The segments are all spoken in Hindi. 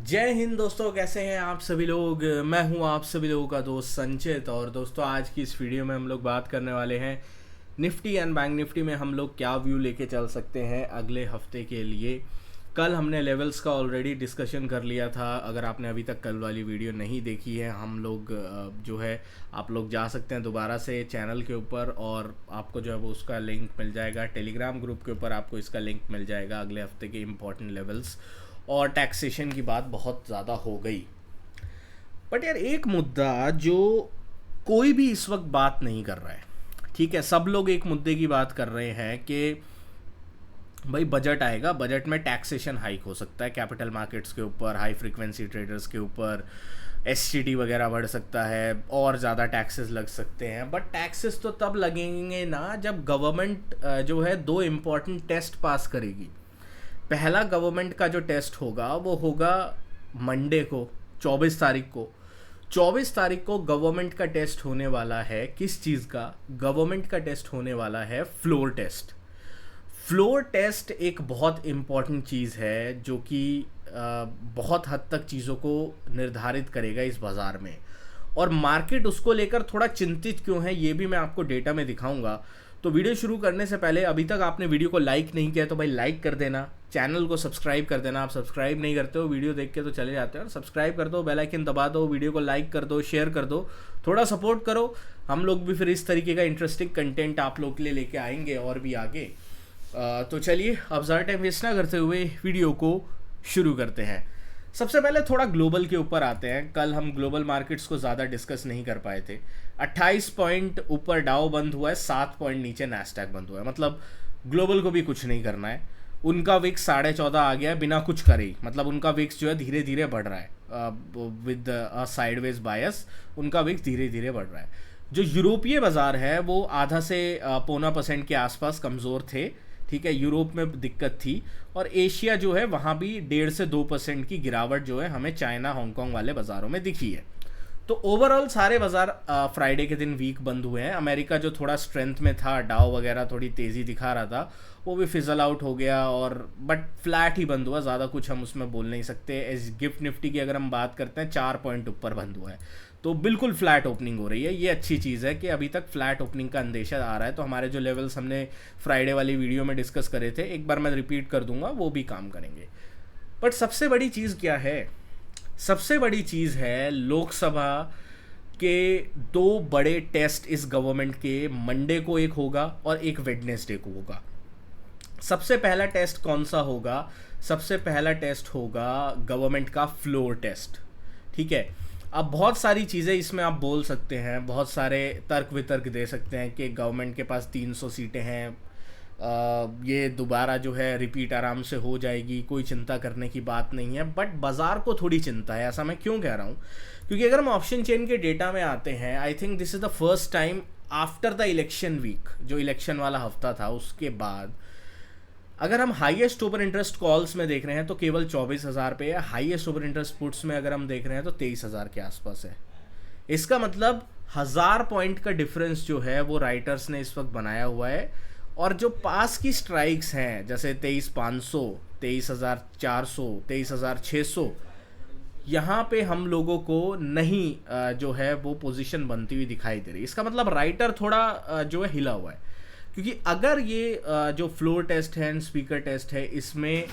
जय हिंद दोस्तों, कैसे हैं आप सभी लोग। मैं हूं आप सभी लोगों का दोस्त संचित। और दोस्तों, आज की इस वीडियो में हम लोग बात करने वाले हैं निफ्टी एंड बैंक निफ्टी में हम लोग क्या व्यू लेके चल सकते हैं अगले हफ्ते के लिए। कल हमने लेवल्स का ऑलरेडी डिस्कशन कर लिया था। अगर आपने अभी तक कल वाली वीडियो नहीं देखी है, हम लोग जो है आप लोग जा सकते हैं दोबारा से चैनल के ऊपर, और आपको जो है वो उसका लिंक मिल जाएगा। टेलीग्राम ग्रुप के ऊपर आपको इसका लिंक मिल जाएगा। अगले हफ्ते के इम्पोर्टेंट लेवल्स और टैक्सेशन की बात बहुत ज़्यादा हो गई। बट यार, एक मुद्दा जो कोई भी इस वक्त बात नहीं कर रहा है, ठीक है, सब लोग एक मुद्दे की बात कर रहे हैं कि भाई बजट आएगा, बजट में टैक्सेशन हाइक हो सकता है कैपिटल मार्केट्स के ऊपर, हाई फ्रीक्वेंसी ट्रेडर्स के ऊपर, एसटीटी वगैरह बढ़ सकता है और ज़्यादा टैक्सेस लग सकते हैं। बट टैक्सेस तो तब लगेंगे ना जब गवर्नमेंट जो है दो इम्पॉर्टेंट टेस्ट पास करेगी। पहला गवर्नमेंट का जो टेस्ट होगा वो होगा मंडे को, 24 तारीख को। 24 तारीख को गवर्नमेंट का टेस्ट होने वाला है। किस चीज़ का? गवर्नमेंट का टेस्ट होने वाला है फ्लोर टेस्ट। फ्लोर टेस्ट एक बहुत इम्पॉर्टेंट चीज़ है जो कि बहुत हद तक चीज़ों को निर्धारित करेगा इस बाज़ार में। और मार्केट उसको लेकर थोड़ा चिंतित क्यों है, ये भी मैं आपको डेटा में दिखाऊंगा। तो वीडियो शुरू करने से पहले, अभी तक आपने वीडियो को लाइक नहीं किया तो भाई लाइक कर देना, चैनल को सब्सक्राइब कर देना। आप सब्सक्राइब नहीं करते हो, वीडियो देख के तो चले जाते हो, और सब्सक्राइब कर दो, बेल आइकन दबा दो, वीडियो को लाइक कर दो, शेयर कर दो, थोड़ा सपोर्ट करो। हम लोग भी फिर इस तरीके का इंटरेस्टिंग कंटेंट आप लोग के लिए लेके आएंगे और भी आगे। तो चलिए अब ज़्यादा टाइम वेस्ट ना करते हुए वीडियो को शुरू करते हैं। सबसे पहले थोड़ा ग्लोबल के ऊपर आते हैं। कल हम ग्लोबल मार्केट्स को ज़्यादा डिस्कस नहीं कर पाए थे। 28 पॉइंट ऊपर डाउ बंद हुआ है, 7 पॉइंट नीचे नैस्डैक बंद हुआ है। मतलब ग्लोबल को भी कुछ नहीं करना है। उनका विक्स 14.5 आ गया है बिना कुछ करे ही। मतलब उनका विक्स जो है धीरे धीरे बढ़ रहा है विद साइडवेज बायस। उनका विक्स धीरे धीरे बढ़ रहा है। जो यूरोपीय बाज़ार है वो आधा से 0.25% के आसपास कमज़ोर थे, ठीक है, यूरोप में दिक्कत थी। और एशिया जो है वहाँ भी 1.5 से 2% की गिरावट जो है हमें चाइना हांगकांग वाले बाज़ारों में दिखी है। तो ओवरऑल सारे बाज़ार फ्राइडे के दिन वीक बंद हुए हैं। अमेरिका जो थोड़ा स्ट्रेंथ में था, डाउ वगैरह थोड़ी तेज़ी दिखा रहा था, वो भी फिजल आउट हो गया। और बट फ्लैट ही बंद हुआ, ज़्यादा कुछ हम उसमें बोल नहीं सकते। इस गिफ्ट निफ्टी की अगर हम बात करते हैं, 4 पॉइंट ऊपर बंद हुआ है, तो बिल्कुल फ्लैट ओपनिंग हो रही है। ये अच्छी चीज़ है कि अभी तक फ्लैट ओपनिंग का अंदेशा आ रहा है। तो हमारे जो लेवल्स हमने फ्राइडे वाली वीडियो में डिस्कस करे थे, एक बार मैं रिपीट कर दूंगा, वो भी काम करेंगे। बट सबसे बड़ी चीज़ क्या है? सबसे बड़ी चीज़ है लोकसभा के दो बड़े टेस्ट इस गवर्नमेंट के। मंडे को एक होगा और एक वेडनेसडे को होगा। सबसे पहला टेस्ट कौन सा होगा? सबसे पहला टेस्ट होगा गवर्नमेंट का फ्लोर टेस्ट, ठीक है। अब बहुत सारी चीज़ें इसमें आप बोल सकते हैं, बहुत सारे तर्क वितर्क दे सकते हैं कि गवर्नमेंट के पास 300 सीटें हैं, ये दोबारा जो है रिपीट आराम से हो जाएगी, कोई चिंता करने की बात नहीं है। बट बाज़ार को थोड़ी चिंता है। ऐसा मैं क्यों कह रहा हूँ? क्योंकि अगर हम ऑप्शन चेन के डेटा में आते हैं, I think this is the first time after the election week, जो इलेक्शन वाला हफ्ता था उसके बाद, अगर हम हाईएस्ट ओपन इंटरेस्ट कॉल्स में देख रहे हैं तो केवल 24,000 पे है। हाईएस्ट ओपन इंटरेस्ट पुट्स में अगर हम देख रहे हैं तो 23,000 के आसपास है। इसका मतलब 1,000 पॉइंट का डिफरेंस जो है वो राइटर्स ने इस वक्त बनाया हुआ है। और जो पास की स्ट्राइक्स हैं, जैसे 23,500, 23,400, 23,600, यहाँ पे हम लोगों को नहीं जो है वो पोजीशन बनती हुई दिखाई दे रही। इसका मतलब राइटर थोड़ा जो है हिला हुआ है। क्योंकि अगर ये जो फ्लोर टेस्ट है एंड स्पीकर टेस्ट है, इसमें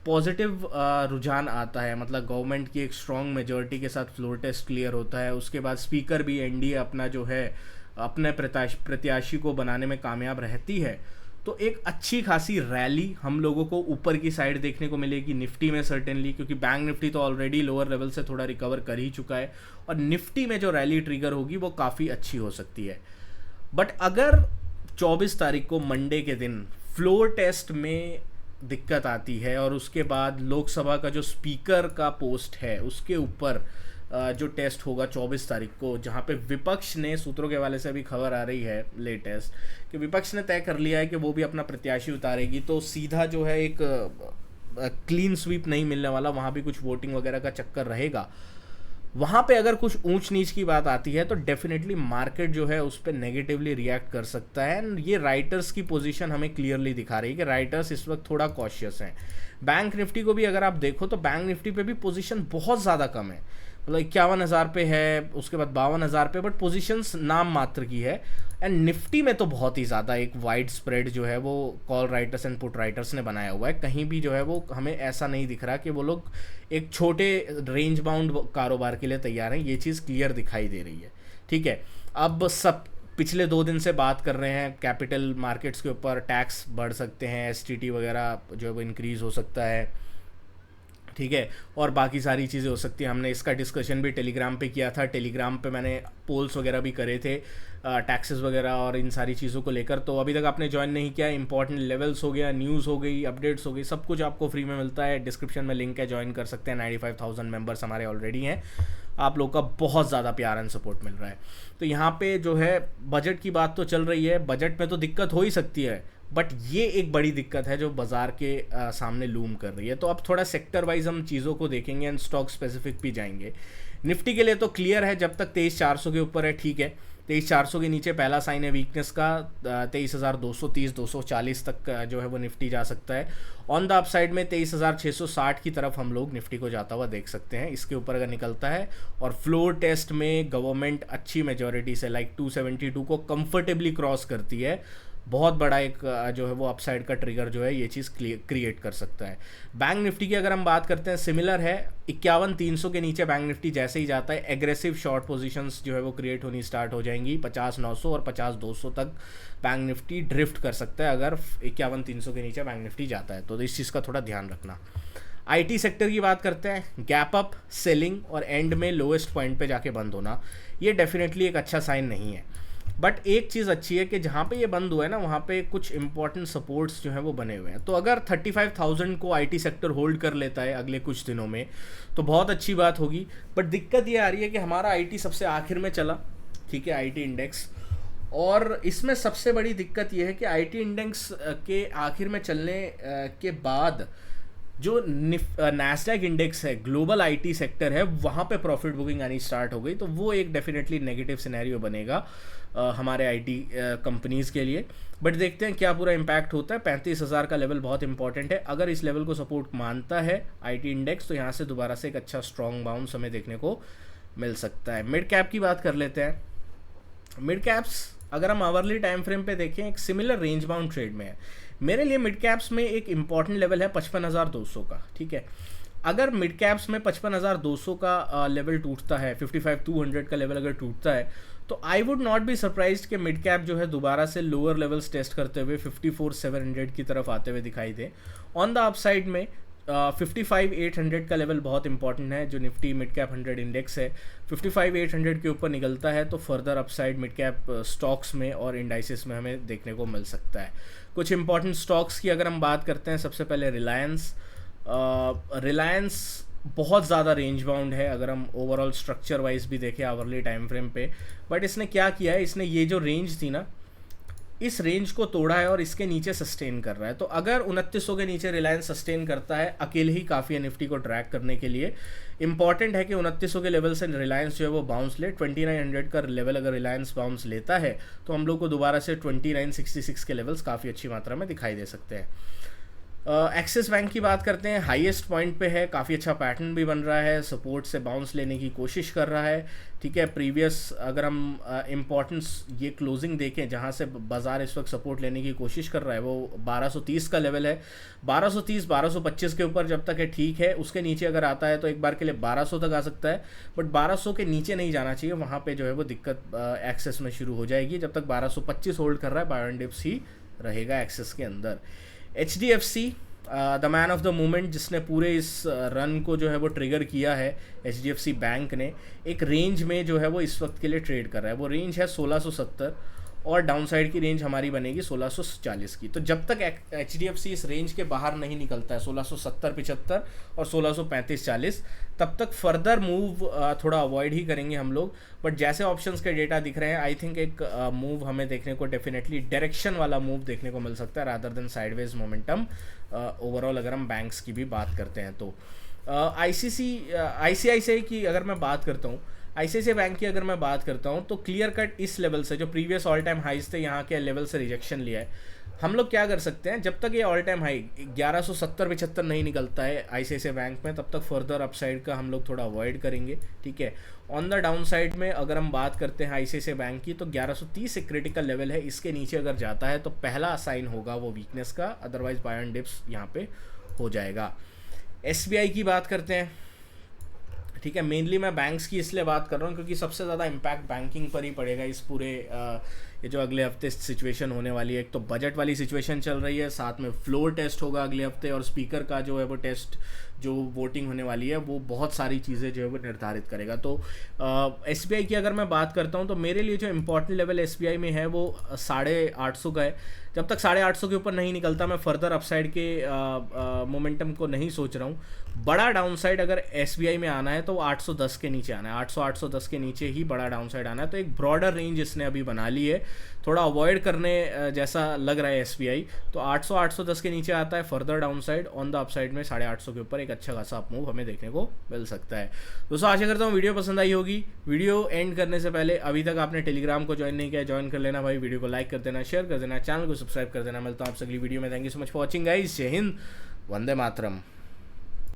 पॉजिटिव रुझान आता है, मतलब गवर्नमेंट की एक स्ट्रॉन्ग मेजॉरिटी के साथ फ्लोर टेस्ट क्लियर होता है, उसके बाद स्पीकर भी एनडीए अपना जो है अपने प्रत्याशी को बनाने में कामयाब रहती है, तो एक अच्छी खासी रैली हम लोगों को ऊपर की साइड देखने को मिलेगी निफ्टी में सर्टेनली। क्योंकि बैंक निफ्टी तो ऑलरेडी लोअर लेवल से थोड़ा रिकवर कर ही चुका है, और निफ्टी में जो रैली ट्रिगर होगी वो काफ़ी अच्छी हो सकती है। बट अगर 24 तारीख को मंडे के दिन फ्लोर टेस्ट में दिक्कत आती है, और उसके बाद लोकसभा का जो स्पीकर का पोस्ट है उसके ऊपर जो टेस्ट होगा 24 तारीख को, जहाँ पे विपक्ष ने, सूत्रों के हवाले से अभी खबर आ रही है लेटेस्ट, कि विपक्ष ने तय कर लिया है कि वो भी अपना प्रत्याशी उतारेगी। तो सीधा जो है एक क्लीन स्वीप नहीं मिलने वाला, वहाँ भी कुछ वोटिंग वगैरह का चक्कर रहेगा। वहाँ पे अगर कुछ ऊंच नीच की बात आती है तो डेफिनेटली मार्केट जो है उस पर नेगेटिवली रिएक्ट कर सकता है। एंड ये राइटर्स की पोजीशन हमें क्लियरली दिखा रही है कि राइटर्स इस वक्त थोड़ा कॉशियस हैं। बैंक निफ्टी को भी अगर आप देखो तो बैंक निफ्टी पे भी पोजीशन बहुत ज़्यादा कम है, मतलब 51,000 पे है, उसके बाद 52,000 पे, बट पोजीशंस नाम मात्र की है। एंड निफ्टी में तो बहुत ही ज़्यादा एक वाइड स्प्रेड जो है वो call writers and put writers ने बनाया हुआ है। कहीं भी जो है वो हमें ऐसा नहीं दिख रहा कि वो लोग एक छोटे रेंज बाउंड कारोबार के लिए तैयार हैं, ये चीज़ क्लियर दिखाई दे रही है। ठीक है, अब सब पिछले 2 दिन से बात कर रहे हैं कैपिटल मार्केट्स के ऊपर, टैक्स बढ़ सकते हैं, एसटीटी वगैरह जो है वो इंक्रीज़ हो सकता है। ठीक है, और बाकी सारी चीज़ें हो सकती हैं। हमने इसका डिस्कशन भी टेलीग्राम पे किया था, टेलीग्राम पे मैंने पोल्स वगैरह भी करे थे टैक्सेस वगैरह और इन सारी चीज़ों को लेकर। तो अभी तक आपने ज्वाइन नहीं किया, इंपॉर्टेंट लेवल्स हो गया, न्यूज़ हो गई, अपडेट्स हो गई, सब कुछ आपको फ्री में मिलता है। डिस्क्रिप्शन में लिंक है, ज्वाइन कर सकते हैं। 95,000 मेंबर्स हमारे ऑलरेडी हैं। आप लोग का बहुत ज़्यादा प्यार एंड सपोर्ट मिल रहा है। तो यहाँ पे जो है बजट की बात तो चल रही है, बजट में तो दिक्कत हो ही सकती है, बट ये एक बड़ी दिक्कत है जो बाजार के सामने लूम कर रही है। तो अब थोड़ा सेक्टर वाइज हम चीज़ों को देखेंगे एंड स्टॉक स्पेसिफिक भी जाएंगे। निफ्टी के लिए तो क्लियर है, जब तक 23,400 के ऊपर है ठीक है, 23,400 के नीचे पहला साइन है वीकनेस का। 23,230 240 तक जो है वो निफ्टी जा सकता है। ऑन द अपसाइड में 23,660 की तरफ हम लोग निफ्टी को जाता हुआ देख सकते हैं। इसके ऊपर अगर निकलता है और फ्लोर टेस्ट में गवर्नमेंट अच्छी मेजोरिटी से लाइक 272 को कंफर्टेबली क्रॉस करती है, बहुत बड़ा एक जो है वो अपसाइड का ट्रिगर जो है ये चीज़ क्रिएट कर सकता है। बैंक निफ्टी की अगर हम बात करते हैं, सिमिलर है। 51,300 के नीचे बैंक निफ्टी जैसे ही जाता है, एग्रेसिव शॉर्ट पोजीशंस जो है वो क्रिएट होनी स्टार्ट हो जाएंगी। 50,900 और 50,200 तक बैंक निफ्टी ड्रिफ्ट कर सकता है अगर 51,300 के नीचे बैंक निफ्टी जाता है, तो इस चीज़ का थोड़ा ध्यान रखना। आईटी सेक्टर की बात करते हैं, गैप अप, सेलिंग और एंड में लोएस्ट पॉइंट पे जाके बंद होना, ये डेफिनेटली एक अच्छा साइन नहीं है। बट एक चीज़ अच्छी है कि जहाँ पे ये बंद हुआ है ना, वहाँ पे कुछ इंपॉर्टेंट सपोर्ट्स जो हैं वो बने हुए हैं। तो अगर 35,000 को आईटी सेक्टर होल्ड कर लेता है अगले कुछ दिनों में तो बहुत अच्छी बात होगी। बट दिक्कत ये आ रही है कि हमारा आईटी सबसे आखिर में चला, ठीक है, आईटी इंडेक्स। और इसमें सबसे बड़ी दिक्कत ये है कि आईटी इंडेक्स के आखिर में चलने के बाद जो नैस्डैक इंडेक्स है, ग्लोबल आईटी सेक्टर है, वहाँ पे प्रॉफिट बुकिंग आनी स्टार्ट हो गई, तो वो एक डेफिनेटली नेगेटिव सिनेरियो बनेगा हमारे आईटी कंपनीज़ के लिए। बट देखते हैं क्या पूरा इम्पैक्ट होता है। 35,000 का लेवल बहुत इंपॉर्टेंट है, अगर इस लेवल को सपोर्ट मानता है आईटी इंडेक्स तो यहाँ से दोबारा से एक अच्छा स्ट्रॉन्ग बाउंस हमें देखने को मिल सकता है। मिड कैप की बात कर लेते हैं। मिड कैप्स अगर हम आवरली टाइम फ्रेम पे देखें, एक सिमिलर रेंज बाउंड ट्रेड में है। मेरे लिए मिड कैप्स में एक इंपॉर्टेंट लेवल है 55,200 का, ठीक है। अगर मिड कैप्स में 55,200 का लेवल टूटता है, 55,200 का लेवल अगर टूटता है, तो I would not be surprised कि मिड कैप जो है दोबारा से लोअर लेवल्स टेस्ट करते हुए 54,700 की तरफ आते हुए दिखाई दे। ऑन द अपसाइड में 55,800 का लेवल बहुत इंपॉर्टेंट है, जो निफ्टी मिड कैप 100 इंडेक्स है। 55,800 के ऊपर निकलता है तो further upside mid cap stocks में और इंडाइसिस में हमें देखने को मिल सकता है। कुछ इंपॉर्टेंट स्टॉक्स की अगर हम बात करते हैं, सबसे पहले रिलायंस बहुत ज़्यादा रेंज बाउंड है अगर हम ओवरऑल स्ट्रक्चर वाइज भी देखें आवरली टाइम फ्रेम पे। बट इसने क्या किया है, इसने ये जो रेंज थी ना, इस रेंज को तोड़ा है और इसके नीचे सस्टेन कर रहा है। तो अगर 2900 के नीचे रिलायंस सस्टेन करता है, अकेले ही काफ़ी है निफ्टी को ट्रैक करने के लिए। इंपॉर्टेंट है कि 2900 के लेवल से रिलायंस जो है वो बाउंस ले। 2900 का लेवल अगर रिलायंस बाउंस लेता है तो हम लोग को दोबारा से 2966 के लेवल्स काफ़ी अच्छी मात्रा में दिखाई दे सकते हैं। एक्सिस बैंक की बात करते हैं, हाईएस्ट पॉइंट पे है, काफ़ी अच्छा पैटर्न भी बन रहा है, सपोर्ट से बाउंस लेने की कोशिश कर रहा है, ठीक है। प्रीवियस अगर हम इम्पोर्टेंस ये क्लोजिंग देखें जहाँ से बाजार इस वक्त सपोर्ट लेने की कोशिश कर रहा है, वो 1230 का लेवल है। 1230 1225 के ऊपर जब तक है ठीक है, उसके नीचे अगर आता है तो एक बार के लिए 1200 तक आ सकता है, बट 1200 के नीचे नहीं जाना चाहिए, वहाँ पर जो है वो दिक्कत एक्सेस में शुरू हो जाएगी। जब तक 1225 होल्ड कर रहा है, बाय एंड डिप्स ही रहेगा एक्सेस के अंदर। HDFC the man of the moment, जिसने पूरे इस रन को जो है वो ट्रिगर किया है, HDFC बैंक ने एक रेंज में जो है वो इस वक्त के लिए ट्रेड कर रहा है। वो रेंज है 1670 और डाउनसाइड की रेंज हमारी बनेगी 1640 की। तो जब तक HDFC इस रेंज के बाहर नहीं निकलता है 1670-75 और 1635-40, तब तक फर्दर मूव थोड़ा अवॉइड ही करेंगे हम लोग। बट जैसे ऑप्शंस के डेटा दिख रहे हैं, आई थिंक एक मूव हमें देखने को डेफिनेटली डायरेक्शन वाला मूव देखने को मिल सकता है rather than sideways momentum overall, अगर हम बैंक्स की भी बात करते हैं तो। आईसीआईसीआई की अगर मैं बात करता हूँ, आईसीआईसीआई बैंक की अगर मैं बात करता हूँ, तो क्लियर कट इस लेवल से जो प्रीवियस ऑल टाइम हाइज थे यहाँ के लेवल से रिजेक्शन लिया है। हम लोग क्या कर सकते हैं, जब तक ये ऑल टाइम हाई 1170-75 नहीं निकलता है आईसीआईसीआई बैंक में, तब तक फर्दर अपसाइड का हम लोग थोड़ा अवॉइड करेंगे, ठीक है। ऑन द डाउन साइड में अगर हम बात करते हैं आईसीआईसीआई बैंक की, तो 1130 एक क्रिटिकल लेवल है, इसके नीचे अगर जाता है तो पहला साइन होगा वो वीकनेस का, अदरवाइज बाय ऑन डिप्स यहाँ पे हो जाएगा। एसबीआई की बात करते हैं, ठीक है। मेनली मैं बैंक्स की इसलिए बात कर रहा हूँ क्योंकि सबसे ज़्यादा इम्पैक्ट बैंकिंग पर ही पड़ेगा इस पूरे ये जो अगले हफ्ते सिचुएशन होने वाली है। एक तो बजट वाली सिचुएशन चल रही है, साथ में फ्लोर टेस्ट होगा अगले हफ्ते, और स्पीकर का जो है वो टेस्ट, जो वोटिंग होने वाली है, वो बहुत सारी चीज़ें जो है वो निर्धारित करेगा। तो एसबीआई की अगर मैं बात करता हूँ, तो मेरे लिए जो इम्पोर्टेंट लेवल एसबीआई में है वो 850 का है। जब तक 850 के ऊपर नहीं निकलता, मैं फर्दर अपसाइड के मोमेंटम को नहीं सोच रहा हूँ। बड़ा डाउनसाइड अगर एसबीआई में आना है तो 810 के नीचे आना है, 800-810 के नीचे ही बड़ा डाउनसाइड आना है। तो एक ब्रॉडर रेंज इसने अभी बना ली है, थोड़ा अवॉइड करने जैसा लग रहा है एसबीआई। तो 800-810 के नीचे आता है further downside, on the upside में 850 के ऊपर एक अच्छा खासा अप मूव हमें देखने को मिल सकता है। दोस्तों आशा करता हूँ वीडियो पसंद आई होगी। वीडियो एंड करने से पहले अभी तक आपने टेलीग्राम को ज्वाइन नहीं किया, ज्वाइन कर लेना भाई। वीडियो को लाइक कर देना, शेयर कर देना, चैनल को सब्सक्राइब कर देना। मिलता हूँ आपसे अगली वीडियो में। Thank you so much for watching guys. जय हिंद, वंदे मातरम।